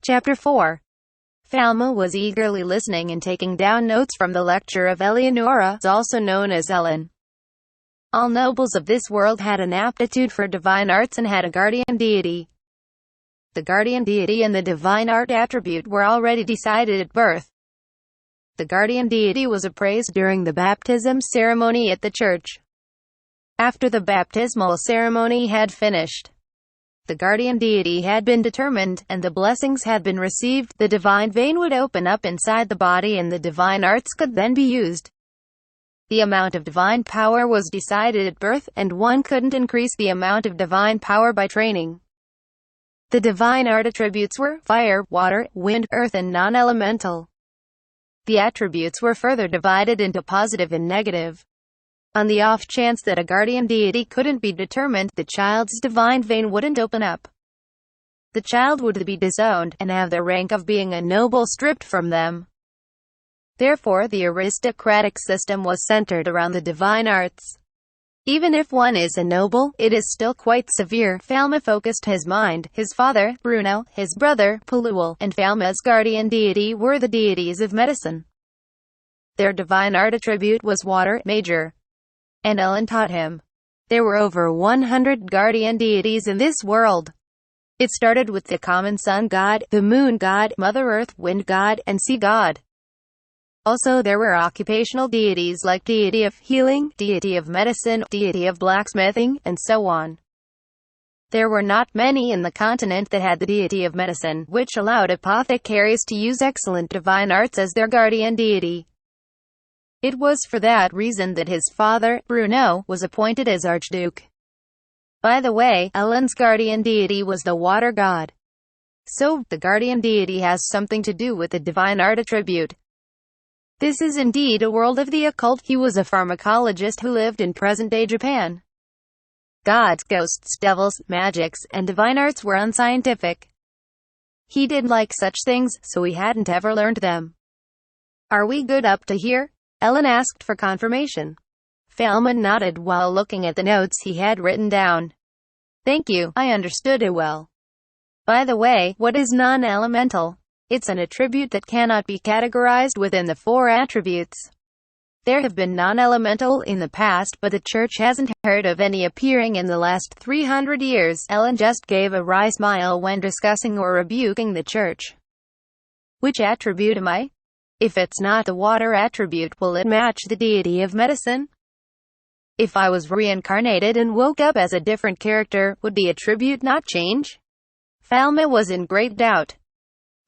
Chapter 4. Falma was eagerly listening and taking down notes from the lecture of Eleonora, also known as Ellen. All nobles of this world had an aptitude for divine arts and had a guardian deity. The guardian deity and the divine art attribute were already decided at birth. The guardian deity was appraised during the baptism ceremony at the church. After the baptismal ceremony had finished, the guardian deity had been determined, and the blessings had been received, the divine vein would open up inside the body and the divine arts could then be used. The amount of divine power was decided at birth, and one couldn't increase the amount of divine power by training. The divine art attributes were fire, water, wind, earth and non-elemental. The attributes were further divided into positive and negative. On the off chance that a guardian deity couldn't be determined, the child's divine vein wouldn't open up. The child would be disowned, and have the rank of being a noble stripped from them. Therefore the aristocratic system was centered around the divine arts. Even if one is a noble, it is still quite severe. Falma focused his mind. His father, Bruno, his brother, Paluel, and Falma's guardian deity were the deities of medicine. Their divine art attribute was water, major. And Ellen taught him. There were over 100 guardian deities in this world. It started with the common sun god, the moon god, Mother Earth, wind god, and sea god. Also there were occupational deities like deity of healing, deity of medicine, deity of blacksmithing, and so on. There were not many in the continent that had the deity of medicine, which allowed apothecaries to use excellent divine arts as their guardian deity. It was for that reason that his father, Bruno, was appointed as Archduke. By the way, Ellen's guardian deity was the water god. So, the guardian deity has something to do with the divine art attribute. This is indeed a world of the occult. He was a pharmacologist who lived in present-day Japan. Gods, ghosts, devils, magics, and divine arts were unscientific. He didn't like such things, so he hadn't ever learned them. Are we good up to here? Ellen asked for confirmation. Falma nodded while looking at the notes he had written down. Thank you, I understood it well. By the way, what is non-elemental? It's an attribute that cannot be categorized within the 4 attributes. There have been non-elemental in the past, but the church hasn't heard of any appearing in the last 300 years. Ellen just gave a wry smile when discussing or rebuking the church. Which attribute am I? If it's not the water attribute, will it match the deity of medicine? If I was reincarnated and woke up as a different character, would the attribute not change? Falma was in great doubt.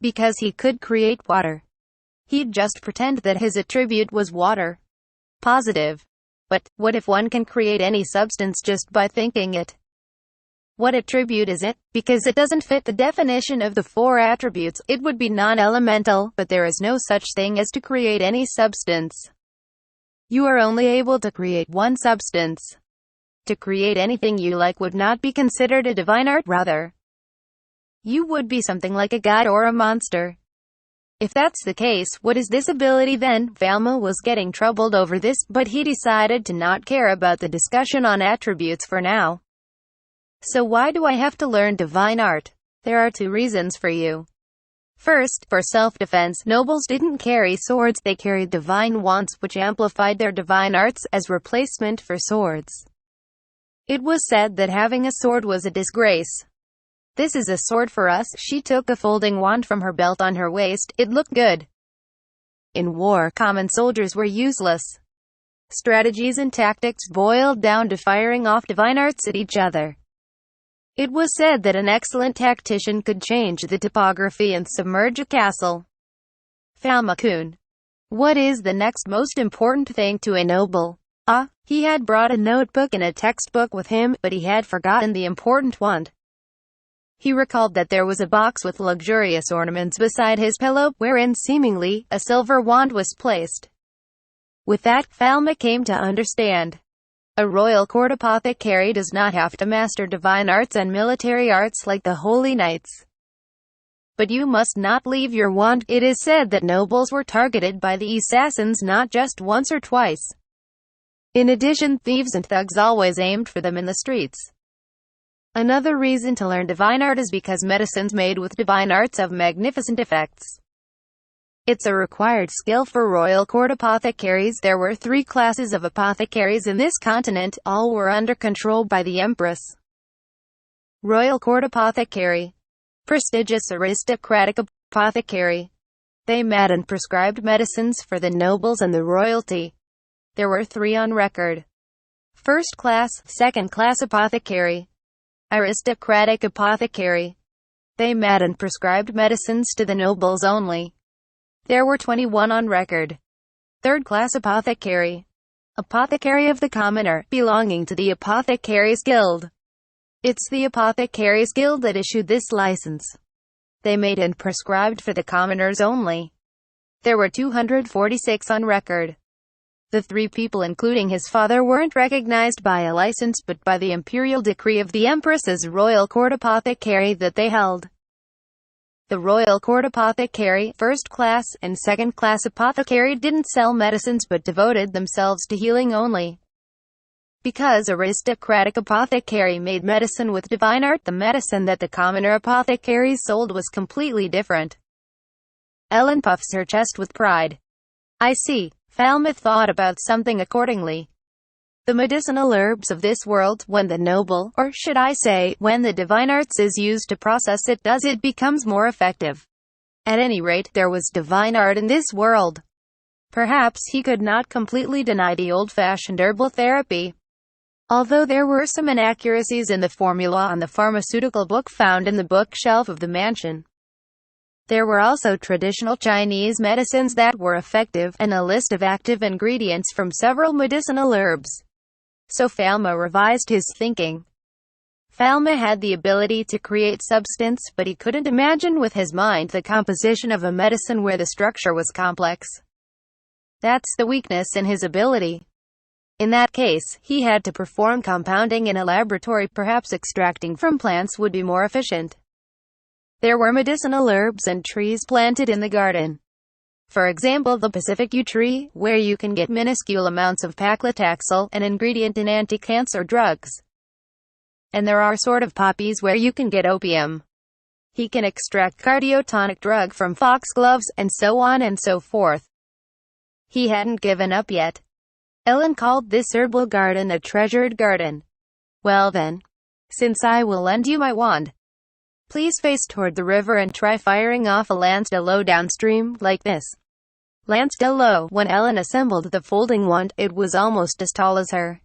Because he could create water, he'd just pretend that his attribute was water. Positive. But, what if one can create any substance just by thinking it? What attribute is it? Because it doesn't fit the definition of the 4 attributes, it would be non-elemental, but there is no such thing as to create any substance. You are only able to create one substance. To create anything you like would not be considered a divine art, rather. You would be something like a god or a monster. If that's the case, what is this ability then? Falma was getting troubled over this, but he decided to not care about the discussion on attributes for now. So why do I have to learn divine art? There are 2 reasons for you. First, for self-defense. Nobles didn't carry swords, they carried divine wands, which amplified their divine arts, as replacement for swords. It was said that having a sword was a disgrace. This is a sword for us. She took a folding wand from her belt on her waist. It looked good. In war, common soldiers were useless. Strategies and tactics boiled down to firing off divine arts at each other. It was said that an excellent tactician could change the topography and submerge a castle. Falma-kun. What is the next most important thing to a noble? He had brought a notebook and a textbook with him, but he had forgotten the important wand. He recalled that there was a box with luxurious ornaments beside his pillow, wherein seemingly, a silver wand was placed. With that, Falma came to understand. A royal court apothecary does not have to master divine arts and military arts like the holy knights. But you must not leave your wand. It is said that nobles were targeted by the assassins not just once or twice. In addition, thieves and thugs always aimed for them in the streets. Another reason to learn divine art is because medicines made with divine arts have magnificent effects. It's a required skill for royal court apothecaries. There were 3 classes of apothecaries in this continent, all were under control by the empress. Royal court apothecary. Prestigious aristocratic apothecary. They made and prescribed medicines for the nobles and the royalty. There were 3 on record. First class, second class apothecary. Aristocratic apothecary. They made and prescribed medicines to the nobles only. There were 21 on record. Third class apothecary. Apothecary of the commoner, belonging to the Apothecaries Guild. It's the Apothecaries Guild that issued this license. They made and prescribed for the commoners only. There were 246 on record. The 3 people including his father weren't recognized by a license but by the imperial decree of the empress as royal court apothecary that they held. The royal court apothecary, first class, and second class apothecary didn't sell medicines but devoted themselves to healing only. Because aristocratic apothecary made medicine with divine art, the medicine that the commoner apothecaries sold was completely different. Ellen puffs her chest with pride. I see. Falmouth thought about something accordingly. The medicinal herbs of this world, when the noble, or should I say, when the divine arts is used to process it becomes more effective. At any rate, there was divine art in this world. Perhaps he could not completely deny the old-fashioned herbal therapy. Although there were some inaccuracies in the formula on the pharmaceutical book found in the bookshelf of the mansion. There were also traditional Chinese medicines that were effective, and a list of active ingredients from several medicinal herbs. So Falma revised his thinking. Falma had the ability to create substance, but he couldn't imagine with his mind the composition of a medicine where the structure was complex. That's the weakness in his ability. In that case, he had to perform compounding in a laboratory. Perhaps extracting from plants would be more efficient. There were medicinal herbs and trees planted in the garden. For example, the Pacific yew tree, where you can get minuscule amounts of paclitaxel, an ingredient in anti-cancer drugs. And there are sort of poppies where you can get opium. He can extract cardiotonic drug from foxgloves, and so on and so forth. He hadn't given up yet. Ellen called this herbal garden a treasured garden. Well then, since I will lend you my wand, please face toward the river and try firing off a lance de l'eau downstream, like this. Lance de l'eau. When Ellen assembled the folding wand, it was almost as tall as her.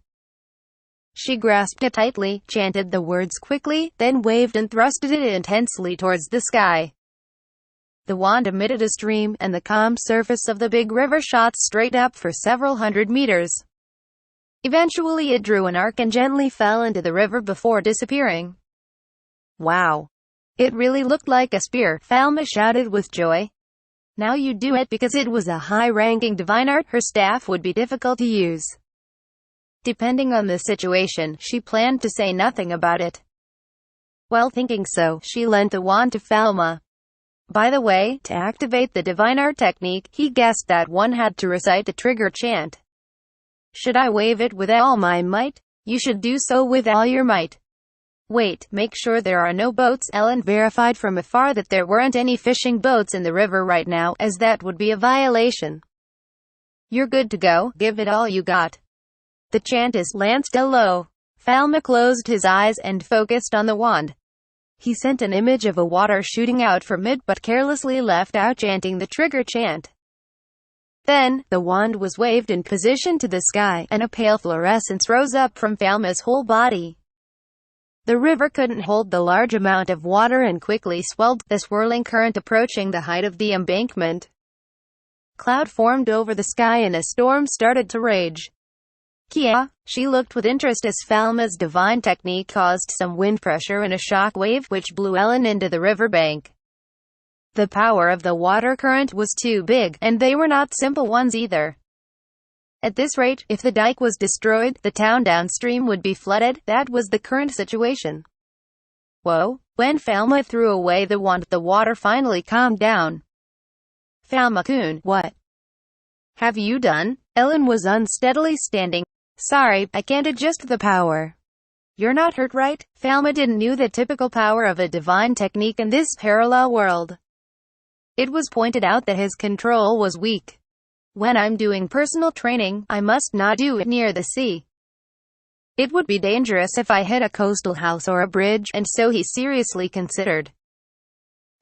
She grasped it tightly, chanted the words quickly, then waved and thrusted it intensely towards the sky. The wand emitted a stream, and the calm surface of the big river shot straight up for several hundred meters. Eventually it drew an arc and gently fell into the river before disappearing. Wow! It really looked like a spear, Falma shouted with joy. Now you do it. Because it was a high-ranking divine art, her staff would be difficult to use. Depending on the situation, she planned to say nothing about it. While thinking so, she lent the wand to Falma. By the way, to activate the divine art technique, he guessed that one had to recite the trigger chant. Should I wave it with all my might? You should do so with all your might. Wait, make sure there are no boats. Ellen verified from afar that there weren't any fishing boats in the river right now, as that would be a violation. You're good to go, give it all you got. The chant is Lance de l'eau. Falma closed his eyes and focused on the wand. He sent an image of a water shooting out from it but carelessly left out chanting the trigger chant. Then, the wand was waved in position to the sky, and a pale fluorescence rose up from Falma's whole body. The river couldn't hold the large amount of water and quickly swelled, the swirling current approaching the height of the embankment. Cloud formed over the sky and a storm started to rage. Kia, she looked with interest as Falma's divine technique caused some wind pressure and a shock wave, which blew Ellen into the riverbank. The power of the water current was too big, and they were not simple ones either. At this rate, if the dike was destroyed, the town downstream would be flooded. That was the current situation. Whoa! When Falma threw away the wand, the water finally calmed down. Falma-kun, what have you done? Ellen was unsteadily standing. Sorry, I can't adjust the power. You're not hurt, right? Falma didn't know the typical power of a divine technique in this parallel world. It was pointed out that his control was weak. When I'm doing personal training, I must not do it near the sea. It would be dangerous if I hit a coastal house or a bridge, and so he seriously considered.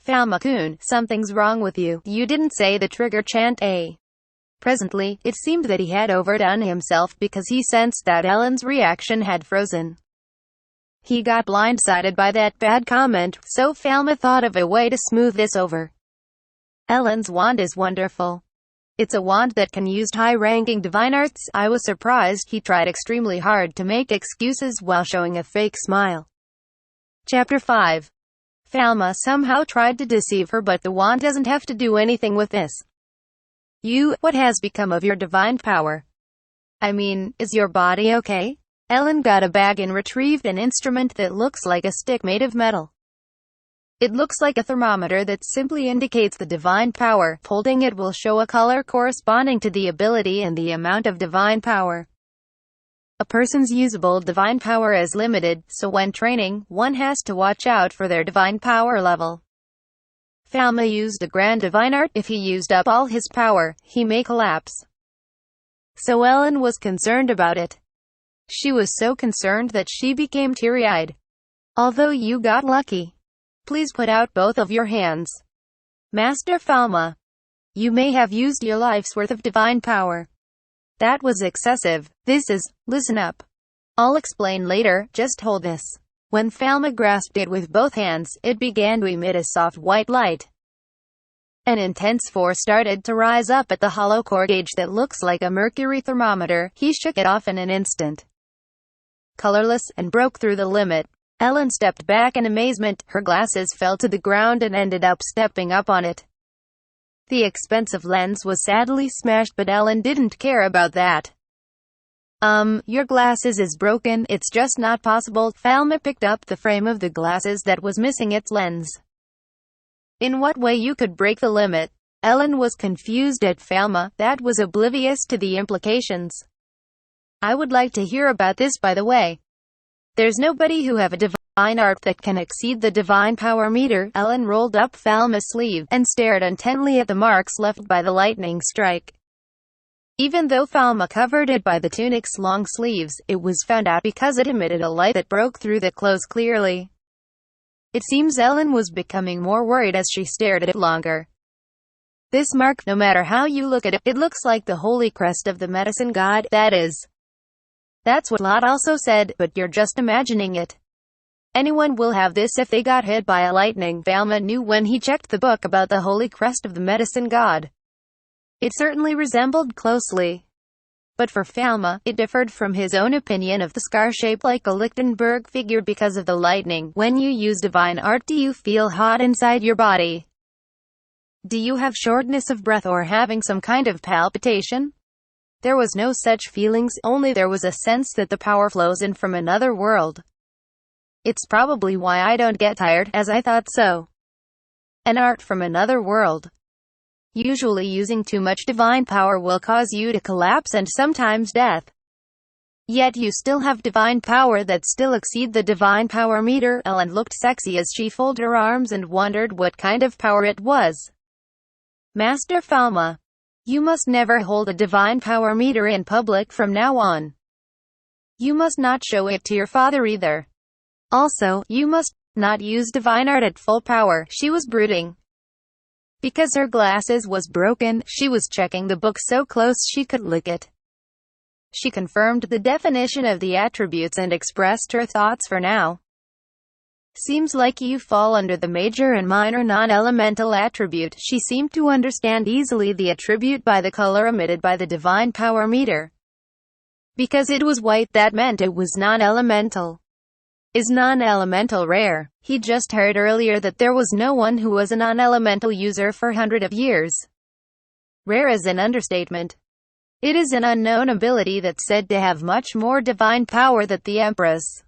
Falma-kun, something's wrong with you. You didn't say the trigger chant, eh? Presently, it seemed that he had overdone himself because he sensed that Ellen's reaction had frozen. He got blindsided by that bad comment, so Falma thought of a way to smooth this over. Ellen's wand is wonderful. It's a wand that can use high-ranking divine arts. I was surprised he tried extremely hard to make excuses while showing a fake smile. Chapter 5. Falma somehow tried to deceive her, but the wand doesn't have to do anything with this. What has become of your divine power? I mean, is your body okay? Ellen got a bag and retrieved an instrument that looks like a stick made of metal. It looks like a thermometer that simply indicates the divine power. Holding it will show a color corresponding to the ability and the amount of divine power. A person's usable divine power is limited, so when training, one has to watch out for their divine power level. Falma used a grand divine art. If he used up all his power, he may collapse. So Ellen was concerned about it. She was so concerned that she became teary-eyed. Although you got lucky. Please put out both of your hands. Master Falma. You may have used your life's worth of divine power. That was excessive. Listen up. I'll explain later, just hold this. When Falma grasped it with both hands, it began to emit a soft white light. An intense force started to rise up at the hollow core gauge that looks like a mercury thermometer. He shook it off in an instant. Colorless, and broke through the limit. Ellen stepped back in amazement. Her glasses fell to the ground and ended up stepping up on it. The expensive lens was sadly smashed, but Ellen didn't care about that. Your glasses is broken. It's just not possible. Falma picked up the frame of the glasses that was missing its lens. In what way you could break the limit? Ellen was confused at Falma, that was oblivious to the implications. I would like to hear about this, by the way. There's nobody who have a divine art that can exceed the divine power meter. Ellen rolled up Falma's sleeve, and stared intently at the marks left by the lightning strike. Even though Falma covered it by the tunic's long sleeves, it was found out because it emitted a light that broke through the clothes clearly. It seems Ellen was becoming more worried as she stared at it longer. This mark, no matter how you look at it, it looks like the holy crest of the medicine god, that is. That's what Lot also said, but you're just imagining it. Anyone will have this if they got hit by a lightning. Falma knew when he checked the book about the holy crest of the medicine god. It certainly resembled closely. But for Falma, it differed from his own opinion of the scar shaped like a Lichtenberg figure because of the lightning. When you use divine art, do you feel hot inside your body? Do you have shortness of breath or having some kind of palpitation? There was no such feelings, only there was a sense that the power flows in from another world. It's probably why I don't get tired, as I thought so. An art from another world. Usually using too much divine power will cause you to collapse and sometimes death. Yet you still have divine power that still exceed the divine power meter. Ellen looked sexy as she folded her arms and wondered what kind of power it was. Master Falma. You must never hold a divine power meter in public from now on. You must not show it to your father either. Also, you must not use divine art at full power. She was brooding. Because her glasses was broken, she was checking the book so close she could lick it. She confirmed the definition of the attributes and expressed her thoughts for now. Seems like you fall under the major and minor non-elemental attribute. She seemed to understand easily the attribute by the color emitted by the divine power meter. Because it was white, that meant it was non-elemental. Is non-elemental rare? He just heard earlier that there was no one who was a non-elemental user for hundreds of years. Rare is an understatement. It is an unknown ability that's said to have much more divine power than the Empress.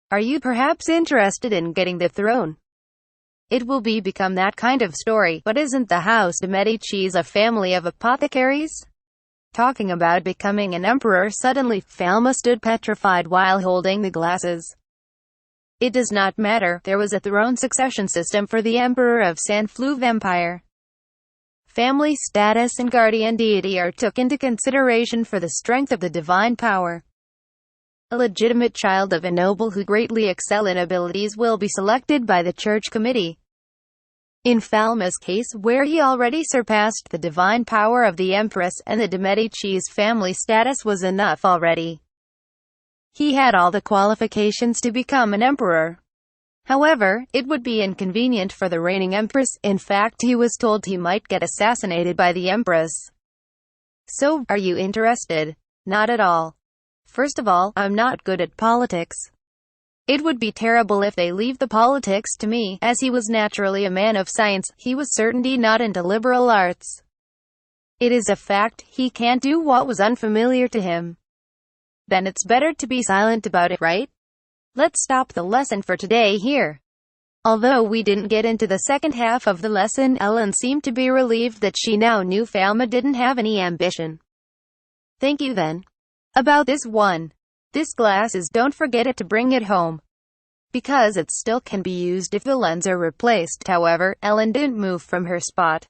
Are you perhaps interested in getting the throne? It will become that kind of story, but isn't the House de Medici a family of apothecaries? talking about becoming an emperor. Suddenly, Falma stood petrified while holding the glasses. It does not matter, there was a throne succession system for the Emperor of San Fluve Empire. Family status and guardian deity are took into consideration for the strength of the divine power. A legitimate child of a noble who greatly excel in abilities will be selected by the church committee. In Falma's case, where he already surpassed the divine power of the Empress, and the de Medici's family status was enough already. He had all the qualifications to become an emperor. However, it would be inconvenient for the reigning empress. In fact, he was told he might get assassinated by the empress. So, are you interested? Not at all. First of all, I'm not good at politics. It would be terrible if they leave the politics to me. As he was naturally a man of science, he was certainly not into liberal arts. It is a fact, he can't do what was unfamiliar to him. Then it's better to be silent about it, right? Let's stop the lesson for today here. Although we didn't get into the second half of the lesson, Ellen seemed to be relieved that she now knew Falma didn't have any ambition. Thank you then. About this one. This glasses, don't forget it to bring it home. Because it still can be used if the lens are replaced. However, Ellen didn't move from her spot.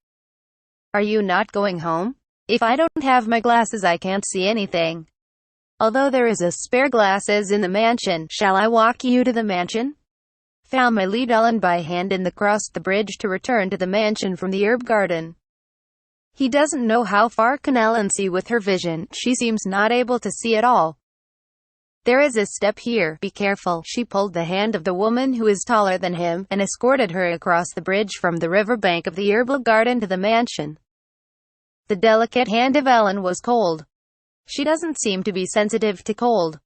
Are you not going home? If I don't have my glasses I can't see anything. Although there is a spare glasses in the mansion, shall I walk you to the mansion? Falma led Ellen by hand and crossed the bridge to return to the mansion from the herb garden. He doesn't know how far can Ellen see with her vision. She seems not able to see at all. There is a step here, be careful. She pulled the hand of the woman who is taller than him, and escorted her across the bridge from the riverbank of the herbal garden to the mansion. The delicate hand of Ellen was cold. She doesn't seem to be sensitive to cold.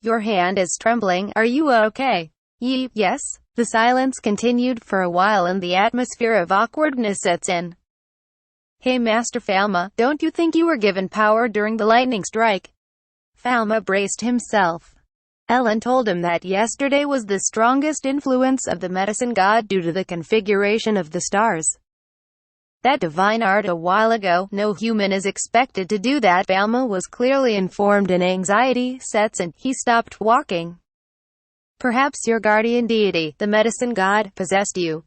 Your hand is trembling, are you okay? Yes. The silence continued for a while and the atmosphere of awkwardness sets in. Hey Master Falma, don't you think you were given power during the lightning strike? Falma braced himself. Ellen told him that yesterday was the strongest influence of the medicine god due to the configuration of the stars. That divine art a while ago, no human is expected to do that. Falma was clearly informed and anxiety sets in. He stopped walking. Perhaps your guardian deity, the medicine god, possessed you.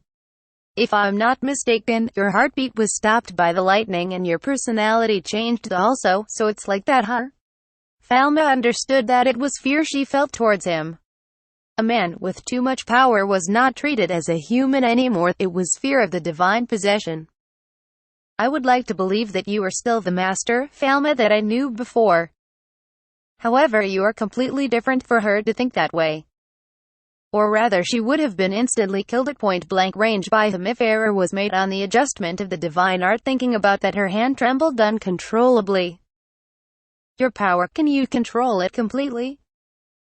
If I'm not mistaken, your heartbeat was stopped by the lightning and your personality changed also, so it's like that, huh? Falma understood that it was fear she felt towards him. A man with too much power was not treated as a human anymore, it was fear of the divine possession. I would like to believe that you are still the master, Falma, that I knew before. However, you are completely different for her to think that way. Or rather, she would have been instantly killed at point-blank range by him if error was made on the adjustment of the divine art. Thinking about that, her hand trembled uncontrollably. Your power, can you control it completely?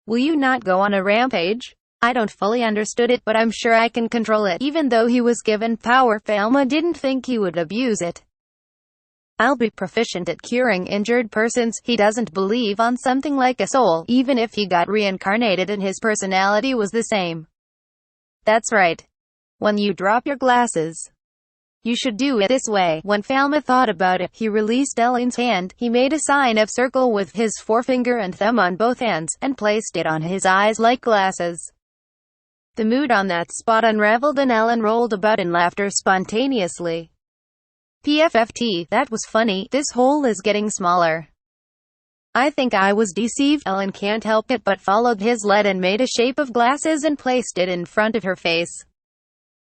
Will you not go on a rampage? I don't fully understood it, but I'm sure I can control it. Even though he was given power, Falma didn't think he would abuse it. I'll be proficient at curing injured persons. He doesn't believe on something like a soul, even if he got reincarnated and his personality was the same. That's right. When you drop your glasses, you should do it this way. When Falma thought about it, he released Ellen's hand. He made a sign of circle with his forefinger and thumb on both hands, and placed it on his eyes like glasses. The mood on that spot unraveled and Ellen rolled about in laughter spontaneously. PFFT, that was funny. This hole is getting smaller. I think I was deceived. Ellen can't help it but followed his lead and made a shape of glasses and placed it in front of her face.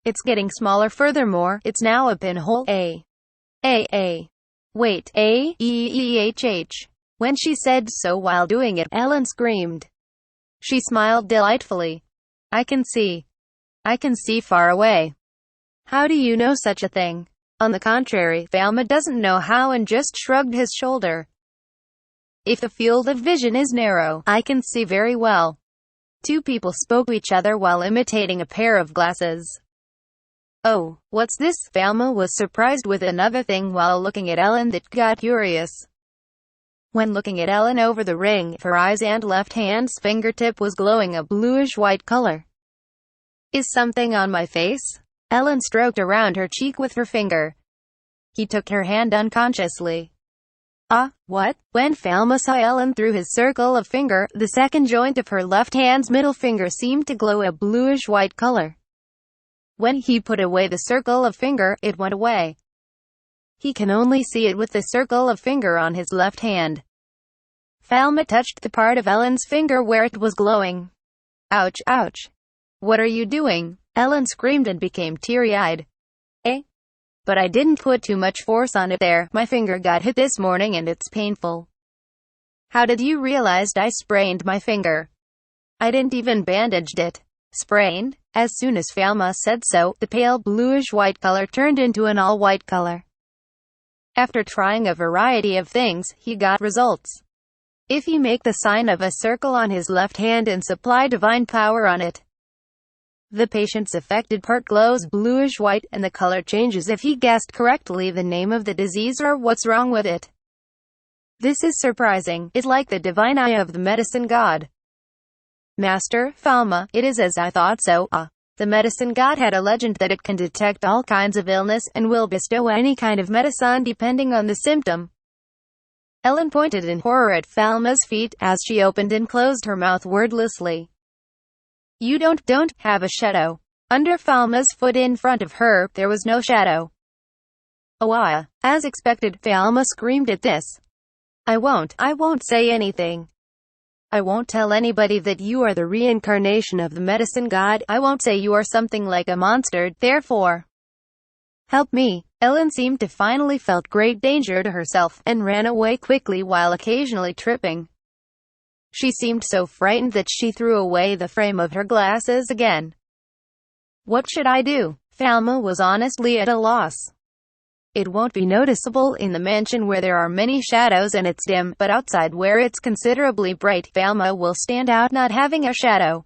It's getting smaller. Furthermore, it's now a pinhole. Wait, A-E-E-H-H. When she said so while doing it, Ellen screamed. She smiled delightfully. I can see far away. How do you know such a thing? On the contrary, Falma doesn't know how and just shrugged his shoulder. If the field of vision is narrow, I can see very well. Two people spoke to each other while imitating a pair of glasses. Oh, what's this? Falma was surprised with another thing while looking at Ellen that got curious. When looking at Ellen over the ring, her eyes and left hand's fingertip was glowing a bluish-white color. Is something on my face? Ellen stroked around her cheek with her finger. He took her hand unconsciously. Ah, what? When Falma saw Ellen through his circle of finger, the second joint of her left hand's middle finger seemed to glow a bluish-white color. When he put away the circle of finger, it went away. He can only see it with the circle of finger on his left hand. Falma touched the part of Ellen's finger where it was glowing. Ouch, ouch. What are you doing? Ellen screamed and became teary-eyed. Eh? But I didn't put too much force on it there. My finger got hit this morning and it's painful. How did you realize I sprained my finger? I didn't even bandaged it. Sprained? As soon as Falma said so, the pale bluish-white color turned into an all-white color. After trying a variety of things, he got results. If he make the sign of a circle on his left hand and supply divine power on it, the patient's affected part glows bluish-white, and the color changes if he guessed correctly the name of the disease or what's wrong with it. This is surprising. It's like the divine eye of the medicine god. Master Falma, it is as I thought so. The medicine god had a legend that it can detect all kinds of illness, and will bestow any kind of medicine depending on the symptom. Ellen pointed in horror at Falma's feet, as she opened and closed her mouth wordlessly. You don't have a shadow. Under Falma's foot in front of her, there was no shadow. Oh, as expected, Falma screamed at this. I won't say anything. I won't tell anybody that you are the reincarnation of the medicine god. I won't say you are something like a monster, therefore. Help me. Ellen seemed to finally felt great danger to herself, and ran away quickly while occasionally tripping. She seemed so frightened that she threw away the frame of her glasses again. What should I do? Falma was honestly at a loss. It won't be noticeable in the mansion where there are many shadows and it's dim, but outside where it's considerably bright, Falma will stand out not having a shadow.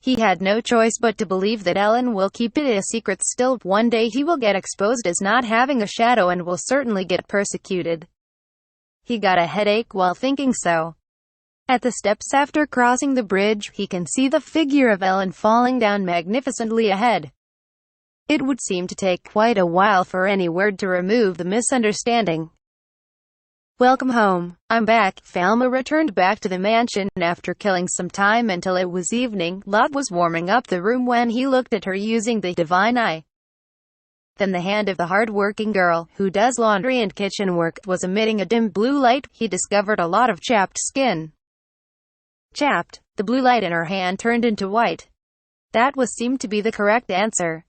He had no choice but to believe that Ellen will keep it a secret still. One day he will get exposed as not having a shadow and will certainly get persecuted. He got a headache while thinking so. At the steps after crossing the bridge, he can see the figure of Ellen falling down magnificently ahead. It would seem to take quite a while for any word to remove the misunderstanding. Welcome home. I'm back. Falma returned back to the mansion after killing some time until it was evening. Lot was warming up the room when he looked at her using the divine eye. Then the hand of the hard-working girl, who does laundry and kitchen work, was emitting a dim blue light. He discovered a lot of chapped skin. Chapped. The blue light in her hand turned into white. That seemed to be the correct answer.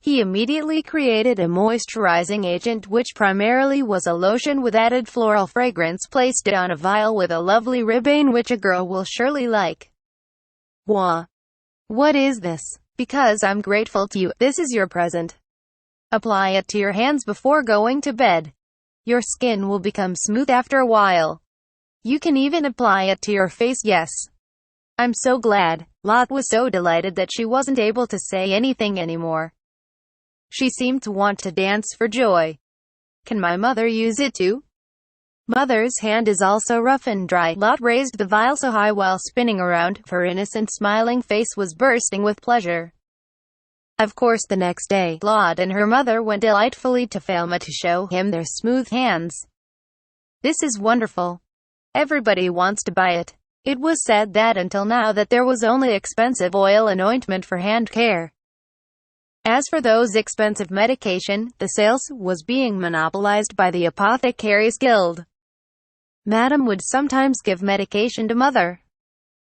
He immediately created a moisturizing agent, which primarily was a lotion with added floral fragrance, placed it on a vial with a lovely ribbon which a girl will surely like. Wah! What is this? Because I'm grateful to you, this is your present. Apply it to your hands before going to bed. Your skin will become smooth after a while. You can even apply it to your face. Yes. I'm so glad. Lot was so delighted that she wasn't able to say anything anymore. She seemed to want to dance for joy. Can my mother use it too? Mother's hand is also rough and dry. Lot raised the vial so high while spinning around. Her innocent smiling face was bursting with pleasure. Of course, the next day, Lot and her mother went delightfully to Falma to show him their smooth hands. This is wonderful. Everybody wants to buy it. It was said that until now that there was only expensive oil and ointment for hand care. As for those expensive medication, the sales was being monopolized by the Apothecaries Guild. Madam would sometimes give medication to mother.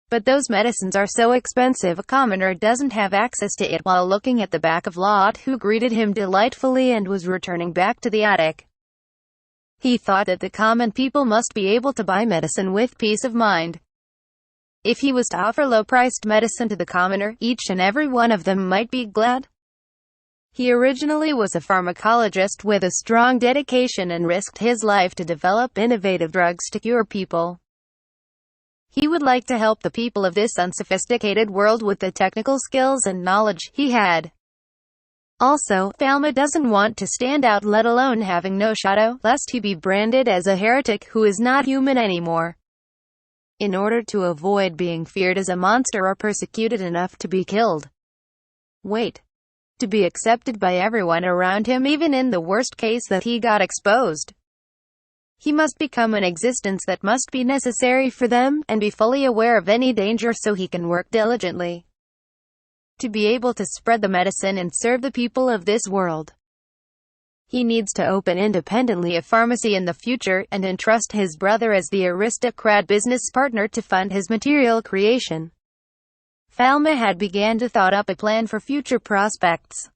But those medicines are so expensive a commoner doesn't have access to it. While looking at the back of Lot, who greeted him delightfully and was returning back to the attic, he thought that the common people must be able to buy medicine with peace of mind. If he was to offer low-priced medicine to the commoner, each and every one of them might be glad. He originally was a pharmacologist with a strong dedication and risked his life to develop innovative drugs to cure people. He would like to help the people of this unsophisticated world with the technical skills and knowledge he had. Also, Falma doesn't want to stand out, let alone having no shadow, lest he be branded as a heretic who is not human anymore. In order to avoid being feared as a monster or persecuted enough to be killed. Wait. To be accepted by everyone around him, even in the worst case that he got exposed. He must become an existence that must be necessary for them, and be fully aware of any danger so he can work diligently to be able to spread the medicine and serve the people of this world. He needs to open independently a pharmacy in the future, and entrust his brother as the aristocrat business partner to fund his material creation. Falmouth had began to thought up a plan for future prospects.